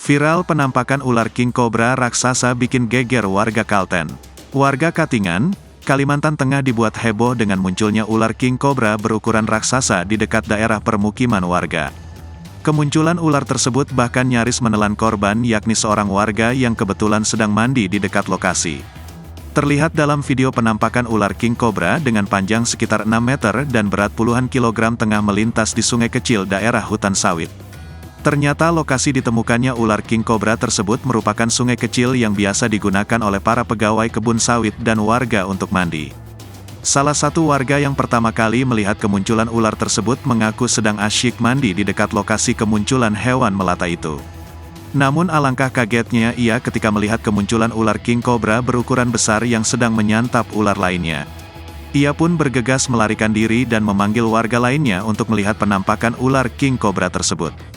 Viral penampakan ular king cobra raksasa bikin geger warga Kalten. Warga Katingan, Kalimantan Tengah dibuat heboh dengan munculnya ular king cobra berukuran raksasa di dekat daerah permukiman warga. Kemunculan ular tersebut bahkan nyaris menelan korban, yakni seorang warga yang kebetulan sedang mandi di dekat lokasi. Terlihat dalam video penampakan ular king cobra dengan panjang sekitar 6 meter dan berat puluhan kilogram tengah melintas di sungai kecil daerah hutan sawit. Ternyata lokasi ditemukannya ular king cobra tersebut merupakan sungai kecil yang biasa digunakan oleh para pegawai kebun sawit dan warga untuk mandi. Salah satu warga yang pertama kali melihat kemunculan ular tersebut mengaku sedang asyik mandi di dekat lokasi kemunculan hewan melata itu. Namun alangkah kagetnya ia ketika melihat kemunculan ular king cobra berukuran besar yang sedang menyantap ular lainnya. Ia pun bergegas melarikan diri dan memanggil warga lainnya untuk melihat penampakan ular king cobra tersebut.